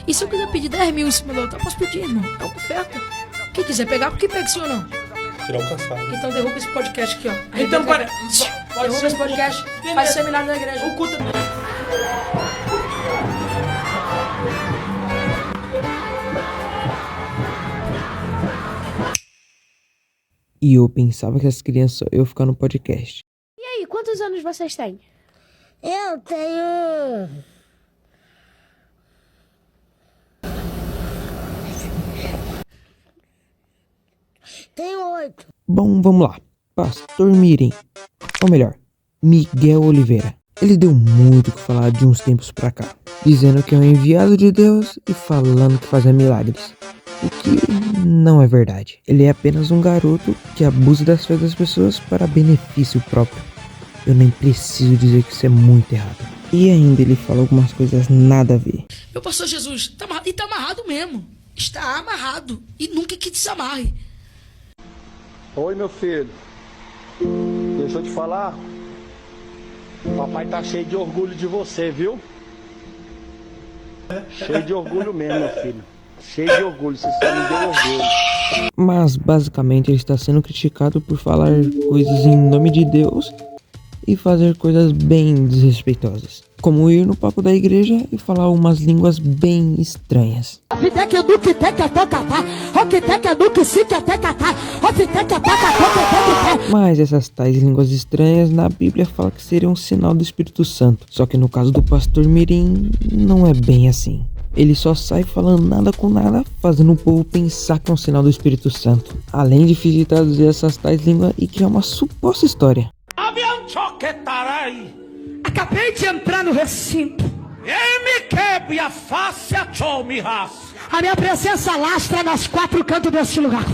E se eu quiser pedir 10 mil em cima do altar, eu posso pedir, irmão. É uma oferta. Quem quiser pegar, porque pega sim ou não? Tirar o caçado. Então derruba esse podcast aqui, ó. Aí Então, para... derruba esse podcast, faz seminário na igreja. O culto... E eu pensava que as crianças só iam ficar no podcast. E aí, quantos anos vocês têm? Eu tenho... Tenho 8. Bom, vamos lá. Pastor Mirim. Ou melhor, Miguel Oliveira. Ele deu muito o que falar de uns tempos pra cá. Dizendo que é um enviado de Deus e falando que fazia milagres. O que não é verdade. Ele é apenas um garoto que abusa das fé das pessoas para benefício próprio. Eu nem preciso dizer que isso é muito errado. E ainda ele fala algumas coisas nada a ver. Meu pastor Jesus, tá amarrado, e tá amarrado mesmo. Está amarrado. E nunca que desamarre. Oi, meu filho. Deixa eu te falar. Papai tá cheio de orgulho de você, viu? Cheio de orgulho mesmo, meu filho. Cheio de orgulho, você só me deu orgulho. Mas basicamente ele está sendo criticado por falar coisas em nome de Deus e fazer coisas bem desrespeitosas, como ir no papo da igreja e falar umas línguas bem estranhas. Mas essas tais línguas estranhas na Bíblia fala que seriam um sinal do Espírito Santo, só que no caso do pastor Mirim não é bem assim. Ele só sai falando nada com nada, fazendo o povo pensar que é um sinal do Espírito Santo, além de fingir traduzir essas tais línguas e criar uma suposta história. Acabei de entrar no recinto. A minha presença lastra nos 4 cantos deste lugar.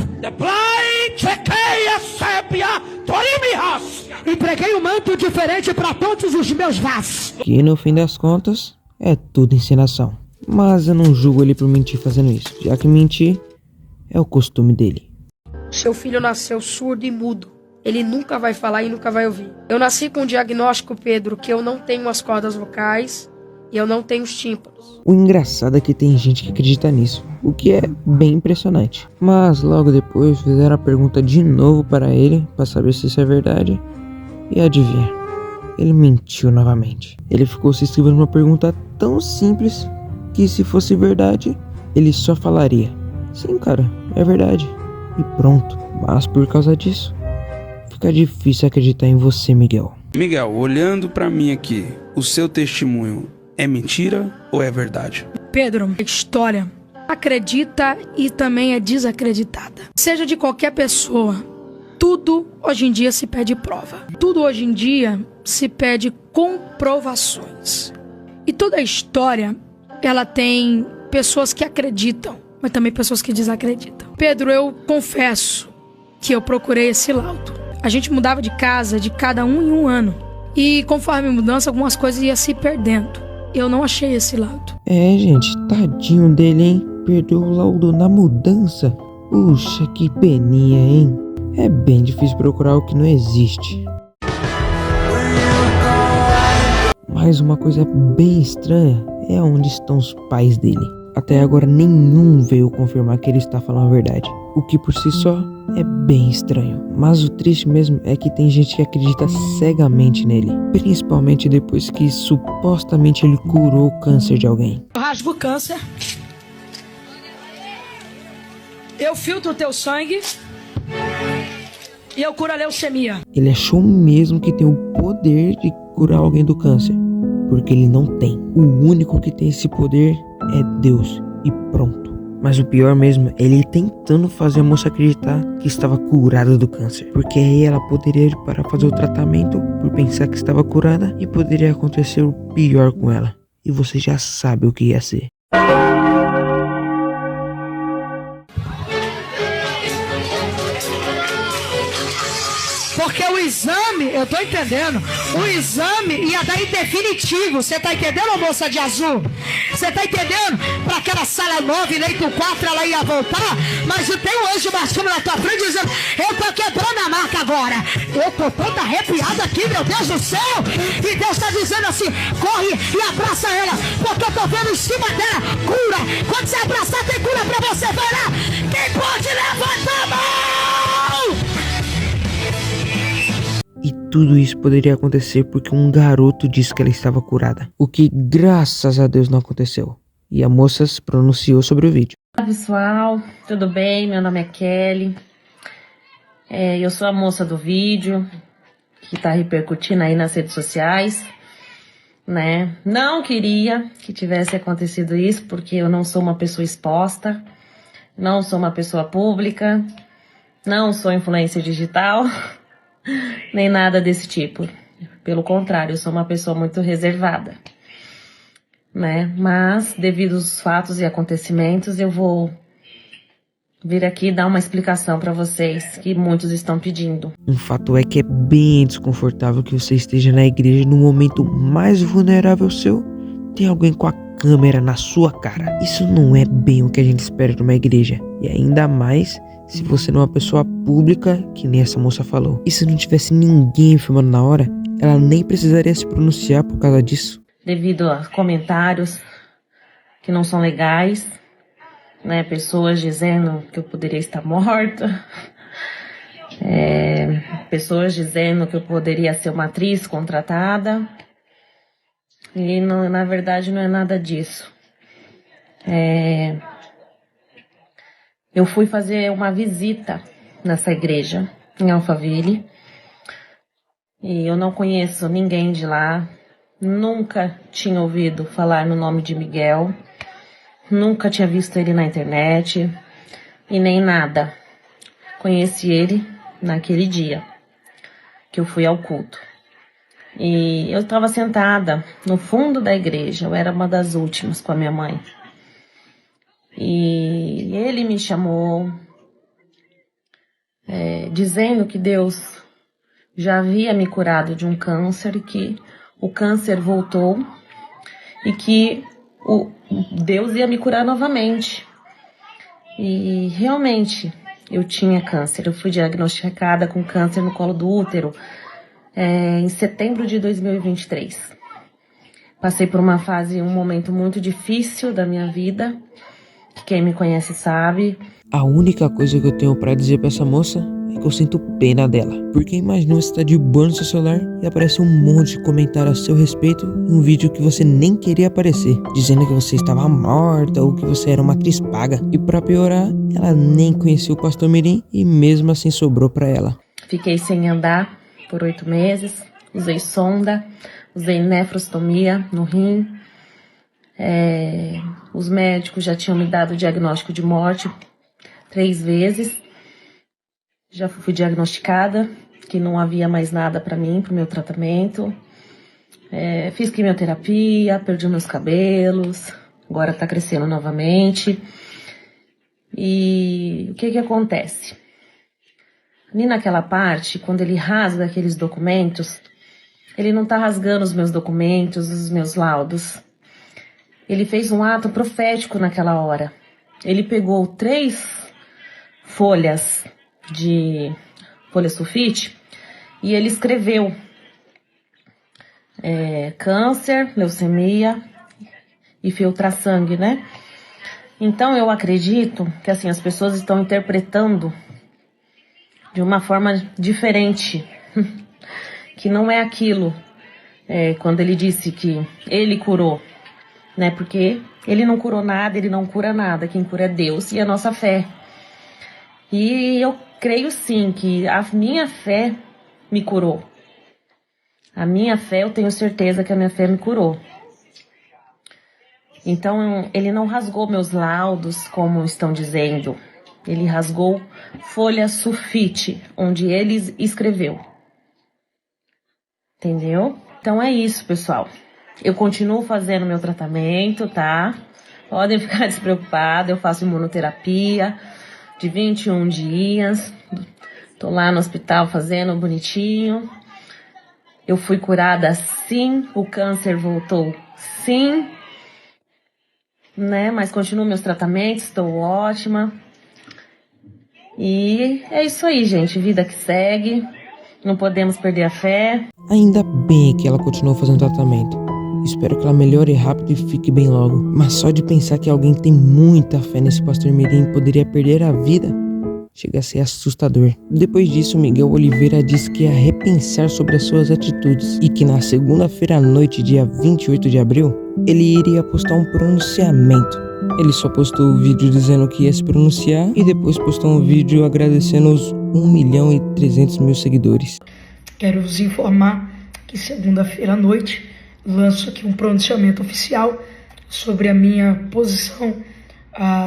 Entreguei um manto diferente para todos os meus vasos. Que no fim das contas é tudo encenação. Mas eu não julgo ele por mentir fazendo isso, já que mentir é o costume dele. Seu filho nasceu surdo e mudo. Ele nunca vai falar e nunca vai ouvir. Eu nasci com o diagnóstico, Pedro, que eu não tenho as cordas vocais e eu não tenho os tímpanos. O engraçado é que tem gente que acredita nisso, o que é bem impressionante. Mas logo depois fizeram a pergunta de novo para ele, para saber se isso é verdade. E adivinha, ele mentiu novamente. Ele ficou se escrevendo uma pergunta tão simples que se fosse verdade, ele só falaria: sim, cara, é verdade. E pronto. Mas por causa disso, fica difícil acreditar em você, Miguel. Miguel, olhando pra mim aqui, o seu testemunho é mentira ou é verdade? Pedro, história acredita e também é desacreditada. Seja de qualquer pessoa, tudo hoje em dia se pede prova. Tudo hoje em dia se pede comprovações. E toda a história, ela tem pessoas que acreditam, mas também pessoas que desacreditam. Pedro, eu confesso que eu procurei esse laudo. A gente mudava de casa de cada um em um ano. E conforme a mudança, algumas coisas iam se perdendo. Eu não achei esse laudo. É, gente, tadinho dele, hein? Perdeu o laudo na mudança. Puxa, que peninha, hein? É bem difícil procurar o que não existe. Mas uma coisa bem estranha é onde estão os pais dele. Até agora nenhum veio confirmar que ele está falando a verdade, o que por si só é bem estranho. Mas o triste mesmo é que tem gente que acredita cegamente nele, principalmente depois que supostamente ele curou o câncer de alguém. Eu rasgo o câncer, eu filtro o teu sangue e eu curo a leucemia. Ele achou mesmo que tem o poder de curar alguém do câncer, porque ele não tem. O único que tem esse poder é Deus, e pronto. Mas o pior mesmo é ele tentando fazer a moça acreditar que estava curada do câncer, porque aí ela poderia ir para fazer o tratamento por pensar que estava curada e poderia acontecer o pior com ela. E você já sabe o que ia ser. Porque o exame, eu tô entendendo, o exame ia dar em definitivo, você tá entendendo, moça de azul? Você tá entendendo? Pra aquela sala 9, leito 4, ela ia voltar, mas tem um anjo marchando na tua frente dizendo: eu tô quebrando a marca agora. Eu tô toda arrepiada aqui, meu Deus do céu, e Deus tá dizendo assim: corre e abraça ela, porque eu tô vendo em cima dela cura, tudo isso poderia acontecer porque um garoto disse que ela estava curada. O que, graças a Deus, não aconteceu. E a moça se pronunciou sobre o vídeo. Olá pessoal, tudo bem? Meu nome é Kelly. Eu sou a moça do vídeo que tá repercutindo aí nas redes sociais, né? Não queria que tivesse acontecido isso, porque eu não sou uma pessoa exposta, não sou uma pessoa pública, não sou influencer digital, nem nada desse tipo. Pelo contrário, eu sou uma pessoa muito reservada, né? Mas, devido aos fatos e acontecimentos, eu vou vir aqui dar uma explicação para vocês que muitos estão pedindo. Um fato é que é bem desconfortável que você esteja na igreja no momento mais vulnerável seu, tem alguém com a câmera na sua cara. Isso não é bem o que a gente espera de uma igreja. E ainda mais se você não é uma pessoa pública, que nem essa moça falou. E se não tivesse ninguém filmando na hora, ela nem precisaria se pronunciar por causa disso. Devido a comentários que não são legais, né, pessoas dizendo que eu poderia estar morta, pessoas dizendo que eu poderia ser uma atriz contratada, e não, na verdade não é nada disso. Eu fui fazer uma visita nessa igreja, em Alphaville, e eu não conheço ninguém de lá, nunca tinha ouvido falar no nome de Miguel, nunca tinha visto ele na internet e nem nada. Conheci ele naquele dia que eu fui ao culto. E eu estava sentada no fundo da igreja, eu era uma das últimas com a minha mãe. E ele me chamou, dizendo que Deus já havia me curado de um câncer e que o câncer voltou e que Deus ia me curar novamente. E realmente eu tinha câncer. Eu fui diagnosticada com câncer no colo do útero em setembro de 2023. Passei por um momento muito difícil da minha vida, que quem me conhece sabe. A única coisa que eu tenho pra dizer pra essa moça é que eu sinto pena dela. Porque imagina você tá de boa no seu celular e aparece um monte de comentário a seu respeito em um vídeo que você nem queria aparecer, dizendo que você estava morta ou que você era uma atriz paga. E pra piorar, ela nem conhecia o pastor Mirim e mesmo assim sobrou pra ela. Fiquei sem andar por 8 meses, usei sonda, usei nefrostomia no rim. Os médicos já tinham me dado o diagnóstico de morte 3 vezes. Já fui diagnosticada que não havia mais nada para mim, para o meu tratamento. Fiz quimioterapia, perdi meus cabelos, agora está crescendo novamente. E o que acontece? Ali naquela parte, quando ele rasga aqueles documentos, ele não está rasgando os meus documentos, os meus laudos. Ele fez um ato profético naquela hora. Ele pegou 3 folhas de folha sulfite e ele escreveu câncer, leucemia e filtrar sangue, né? Então eu acredito que assim as pessoas estão interpretando de uma forma diferente, que não é aquilo quando ele disse que ele curou, né? Porque ele não curou nada, ele não cura nada, quem cura é Deus e a nossa fé. E eu creio sim que a minha fé me curou. A minha fé, eu tenho certeza que a minha fé me curou. Então, ele não rasgou meus laudos, como estão dizendo. Ele rasgou folha sulfite, onde ele escreveu. Entendeu? Então é isso, pessoal. Eu continuo fazendo meu tratamento, tá? Podem ficar despreocupados, eu faço imunoterapia de 21 dias. Tô lá no hospital fazendo bonitinho. Eu fui curada sim, o câncer voltou sim, né? Mas continuo meus tratamentos, estou ótima. E é isso aí, gente, vida que segue. Não podemos perder a fé. Ainda bem que ela continuou fazendo tratamento. Espero que ela melhore rápido e fique bem logo. Mas só de pensar que alguém tem muita fé nesse pastor Mirim poderia perder a vida, Chega a ser assustador. Depois disso, Miguel Oliveira disse que ia repensar sobre as suas atitudes e que na segunda-feira à noite, dia 28 de abril, ele iria postar um pronunciamento. Ele só postou o vídeo dizendo que ia se pronunciar e depois postou um vídeo agradecendo os 1.300.000 seguidores. Quero vos informar que segunda-feira à noite lanço aqui um pronunciamento oficial sobre a minha posição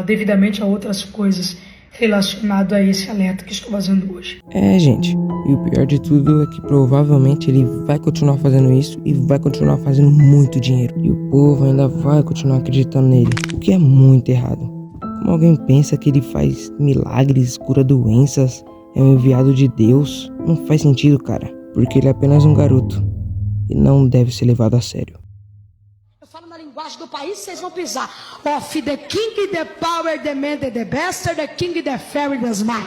devidamente a outras coisas relacionado a esse alerta que estou fazendo hoje. Gente, e o pior de tudo é que provavelmente ele vai continuar fazendo isso e vai continuar fazendo muito dinheiro. E o povo ainda vai continuar acreditando nele, o que é muito errado. Como alguém pensa que ele faz milagres, cura doenças, é um enviado de Deus, não faz sentido, cara. Porque ele é apenas um garoto e não deve ser levado a sério. Eu falo na linguagem do país, vocês vão pisar. Of the king, the power, the man, the bastard, the king, the fairy, the smart.